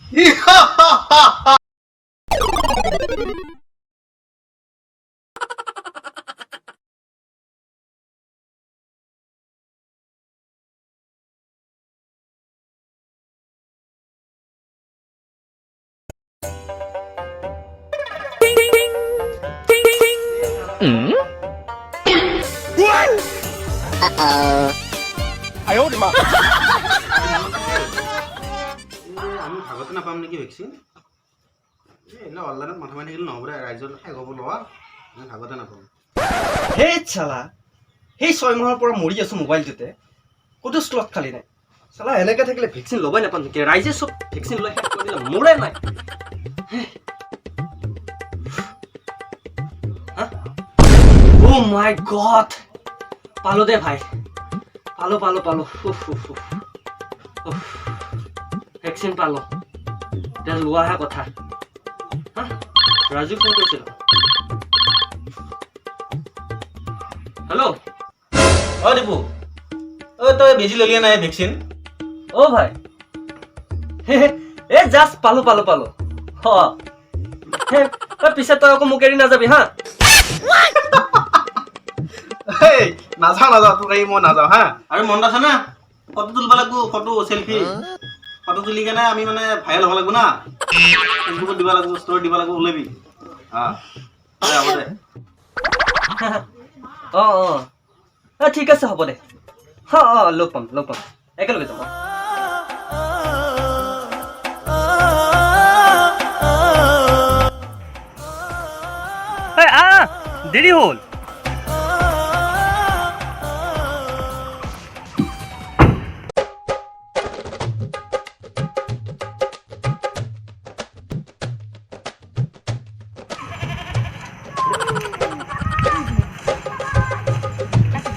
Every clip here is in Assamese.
哎呦我的妈！ আমি ভাগতে নাপাম নেকি ভেকচিন এইবিলাক অনলাইনত মাথা মাৰি থাকিলে নহ'ব দে ৰাইজত শেষ হ'ব লোৱা আমি ভাগতে নাপাম হে চালা সেই 6 মাহৰ পৰা মৰি আছো মোবাইলটোতে ক'তো স্লট খালি নাই চালা এনেকৈ থাকিলে ভেকচিন ল'বই নাপাম নেকি ৰাইজে চব ভেকচিন লৈ শেষ কৰি দিলে মোৰে নাই অ' মাই গড পালো দে ভাই পালো ভেকচিন পালো এতিয়া লোৱাহে কথা ৰাজু ফোন কৰিছিল হেল্ল' অ দীপু অ তই বেজি ললিয়ে নাই ভেকচিন অ' ভাই এ জাষ্ট পালো পিছে তই আকৌ মোক এৰি নাযাবি হা নাযাওঁ তোক এই মই নাযাওঁ হা আৰু মনত আছে না ফটো তুলিব লাগিব ফটো চেলফি ফটো তুলি কেনে আমি মানে ভাইৰেল হ'ব লাগিব না ফেচবুকত দিব লাগিব ষ্টৰি দিব লাগিব ওলাবি হ'ব দে অঁ ঠিক আছে হ'ব দে লগ পাম একেলগে যাম দেৰি হ'ল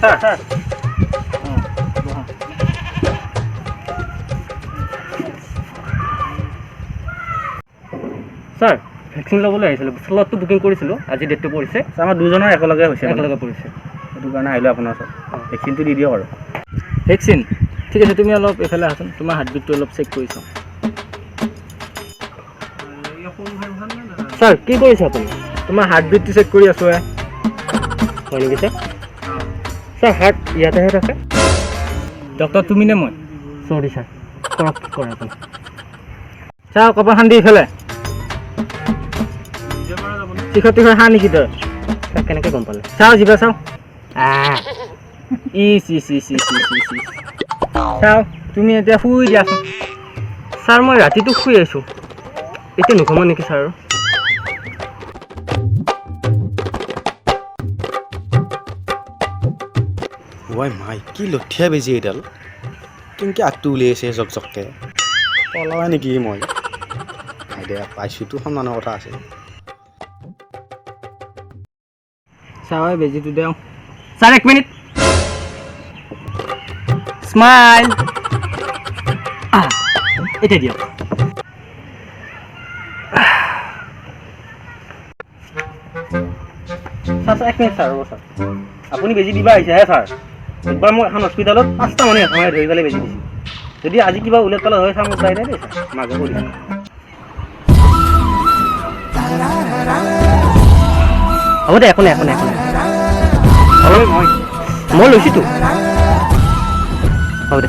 স্যাৰ স্যাৰ ভেকচিন ল'বলৈ আহিছিলোঁ স্লটটো বুকিং কৰিছিলোঁ আজি ডেটটো পৰিছে আমাৰ দুজনৰ একেলগে পৰিছে সেইটো কাৰণে আহিলোঁ আপোনাৰ ওচৰত ভেকচিনটো দি দিয়ক আৰু ভেকচিন ঠিক আছে তুমি অলপ এইফালে আহাচোন তোমাৰ হাৰ্টবিটটো অলপ চেক কৰি চাওঁ স্যাৰ কি কৰিছে আপুনি তোমাৰ হাৰ্টবিটটো চেক কৰি আছোঁ হয় নেকি ছাৰ হাৰ্ট ইয়াতেহে থাকে ডক্টৰ তুমি নে মই চৰি ছাৰ কৰক কি কৰে আপুনি ছাৰ কপালখন দি ইফালে শিখৰ তিখৰ হা নেকি তই তাক কেনেকৈ গম পালে চাওঁ জিভা চাওঁ চাওঁ তুমি এতিয়া শুই দিয়াচোন ছাৰ মই ৰাতিটো শুই আছোঁ এতিয়া নুঘুমা নেকি ছাৰ ৱাই মাই কি লঠিয়া বেজি এইডাল কেনেকৈ আগটো উলিয়াইছে জকজককৈ পলাওৱে নেকি মই আইডিয়া পাইছোঁতো সন্মানৰ কথা আছে চাওঁ বেজিটো দিওঁ ছাৰ 1 মিনিট স্মাইল এতিয়া দিয়ক ছাৰ 1 মিনিট ছাৰ ৰ'ব ছাৰ আপুনি বেজি দিবা আহিছেহে ছাৰ একবাৰ মই এখন হস্পিটেলত 5টা মানুহে সময় ধৰি পেলাই বেজি দিছোঁ যদি আজি কিবা উলট পালট হৈ চাম উপায় নাই দেই ছাৰ মাজে কৰি হ'ব দে একো নাই অলপ মই লৈছোঁতো হ'ব দে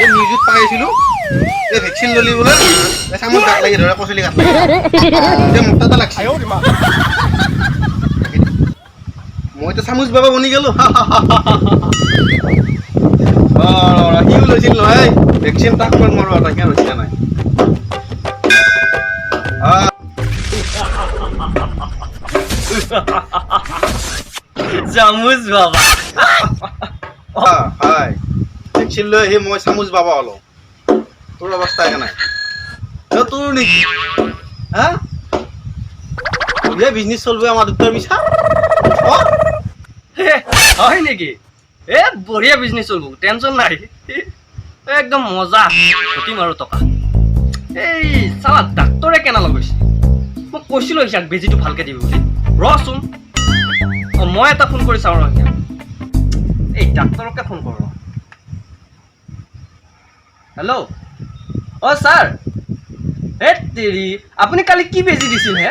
এই নিউজত পাই আছিলোঁ এই ভেকচিন ললি বোলে চামুচ গাত লাগি ধৰে কচলি গাত লাগি মোটা এটা লাগছে মইতো চামুচ বাবা বনি গ'লো সিও লৈছিল নহয় ভেকচিন তাক মাৰোঁ তাকে লৈছিলে নাই চামুচ বাবা হয় ভেকচিন লৈ আহি মই চামুচ বাবা হ'লো তোৰ অৱস্থা একে নাই তোৰ নেকি হা বিজনেছ চলবে আমাৰ দুটাৰ মিছা হয় নেকি এ বঢ়িয়া বিজনেছ চলব টেনশ্যন নাই একদম মজা ঘটিম আৰু টকা এই চালা ডাক্তৰে কেনা লগাইছে মই কৈছিলোঁ ইয়াক বেজিটো ভালকৈ দিবি বুলি ৰচোন মই এটা ফোন কৰি চাওঁ ৰ এতিয়া এই ডাক্তৰকে ফোন কৰোঁ হেল্ল' অ' ছাৰ হে তেৰি আপুনি কালি কি বেজি দিছিল হে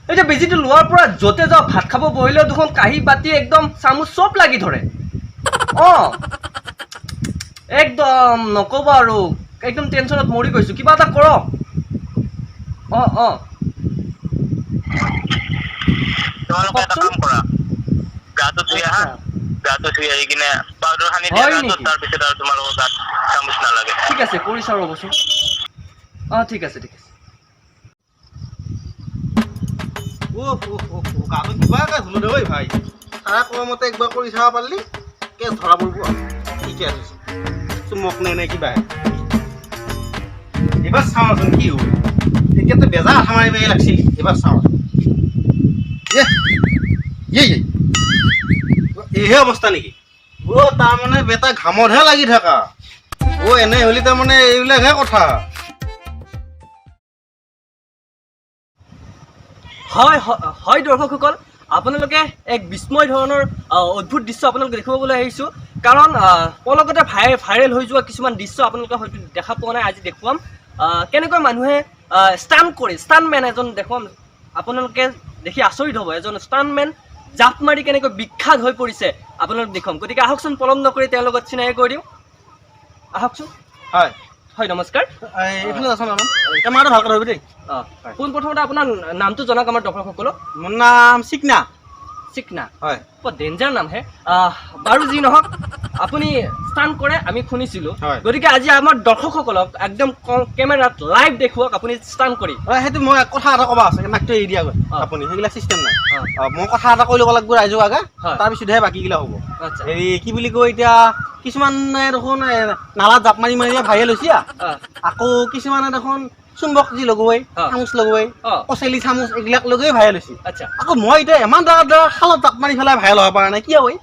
এতিয়া বেজিটো লোৱাৰ পৰা য'তে যাওঁ ভাত খাব বহিলেও দেখোন কাঁহী বাতি একদম চামুচ চব লাগি ধৰে অঁ একদম নক'ব আৰু একদম টেনশ্যনত মৰি গৈছোঁ কিবা এটা কৰক অঁ অঁ তোমালোকে এটা কাম কৰা গাটো ধুই আহা গাটো ধুই আহি কিনে পাউডাৰ সানি দিয়া হয় গাটো নেকি? তাৰপিছত আৰু তোমালোকৰ গাত চামুচ নালাগে ঠিক আছে কৰি চাওঁ ৰ'বচোন অঁ ঠিক আছে গাটো কিবা এটা ধুলো দে ঐ ভাই তাৰা কোৱা মতে একবাৰ কৰি চাব পাৰিলি কেছ ধৰা পৰিব ঠিকে আছে চুমক নে কিবা এবাৰ চাওঁচোন কি হ'ব এতিয়াতো বেজা আঠা মাৰিবই লাগিছিল এবাৰ চাওঁ এইহে অৱস্থা নেকি অ' তাৰমানে বেটা ঘামতহে লাগি থাকা অ' এনে হ'লে তাৰমানে এইবিলাকহে কথা হয় হয় দৰ্শকসকল আপোনালোকে এক বিস্ময় ধৰণৰ অদ্ভুত দৃশ্য আপোনালোকে দেখুৱাবলৈ আহিছোঁ কাৰণ অলপতে ভাইৰেল হৈ যোৱা কিছুমান দৃশ্য আপোনালোকে হয়তো দেখা পোৱা নাই আজি দেখুৱাম কেনেকৈ মানুহে ষ্টাণ্টমেন এজন দেখুৱাম আপোনালোকে দেখি আচৰিত হ'ব এজন ষ্টাণ্টমেন জাপ মাৰি কেনেকৈ বিখ্যাত হৈ পৰিছে আপোনালোক দেখুৱাম গতিকে আহকচোন পলম নকৰি তেওঁৰ লগত চিনাকি কৰি দিওঁ আহকচোন হয় হয় নমস্কাৰ এইফালে আছোন অলপমান কেমেৰাটো ভালকৈ ধৰিবি দেই পোনপ্ৰথমতে আপোনাৰ নামটো জনাওক আমাৰ দৰ্শকসকলক মোৰ নাম চিকনা চিকনা হয় বৰ ডেঞ্জাৰ নাম হে বাৰু যি নহওক আপুনি ষ্টাণ্ট কৰে আমি শুনিছিলোঁ হয়। গতিকে আজি আমাৰ দৰ্শকসকলক একদম কেমেৰাত লাইভ দেখুৱাওক আপুনি ষ্টাণ্ট কৰি সেইটো মই কথা এটা ক'ব আছে মাকটো এৰি দিয়া আপুনি সেইবিলাক চিষ্টেম নাই মই কথা এটা কৈ ল'ব লাগিব ৰাইজক আগে তাৰপিছতহে বাকীগিলা হ'ব আচ্ছা হেৰি কি বুলি কয় এতিয়া কিছুমানে দেখোন নালাত জাপ মাৰি মাৰি ভাইৰেল হৈছে আকৌ কিছুমানে দেখোন চুম্বক যি লগাই চামুচ লগাই কচেলি চামুচ এইবিলাক লগাই ভাইৰেল হৈছে আচ্ছা আকৌ মই এতিয়া ইমান দ্বাৰা খালত জাপ মাৰি পেলাই ভাইৰেল হ'ব পৰা নাই কিয় হয়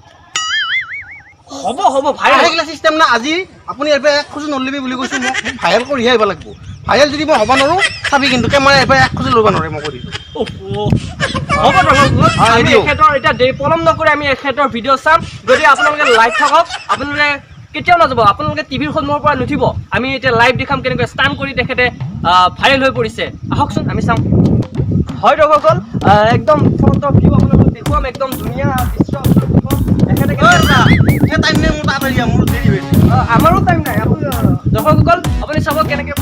হ'ব ভাইৰেল সেইগিলা চিষ্টেম নাই আজি আপুনি ইয়াৰ পৰা এক খোজ নলবি বুলি কৈছোঁ মোক ভাইৰেল কৰিহে আহিব লাগিব ভাইৰেল যদি মই হ'ব নোৱাৰোঁ চাবি কিন্তু কেমেৰা ইয়াৰ পৰা এক খোজ ল'ব নোৱাৰে মই কৈ দিছোঁ হ'ব দৰ্শকসকল আমি এখেতৰ এতিয়া দেৰি পলম নকৰি আমি এখেতৰ ভিডিঅ' চাম গতিকে আপোনালোকে লাইভ থাকক আপোনালোকে কেতিয়াও নাযাব আপোনালোকে টিভিৰ সন্মুখৰ পৰা নুঠিব আমি এতিয়া লাইভ দেখাম কেনেকৈ ষ্টাণ্ট কৰি তেখেতে ভাইৰেল হৈ পৰিছে আহকচোন আমি চাওঁ হয় দৰ্শকসকল একদম ফ্ৰণ্টৰ ভিউ আপোনালোকক দেখুৱাম একদম ধুনীয়া দৃশ্য আমাৰো টাইম নাই দৰ্শকসকল আপুনি চাব কেনেকৈ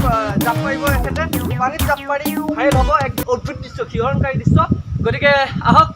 জাপ মাৰিব এখেতে পানীত জাপ মাৰি ভাইৰেল হ'ব এক অদ্ভুত দৃশ্য শিহৰণকাৰী দৃশ্য গতিকে আহক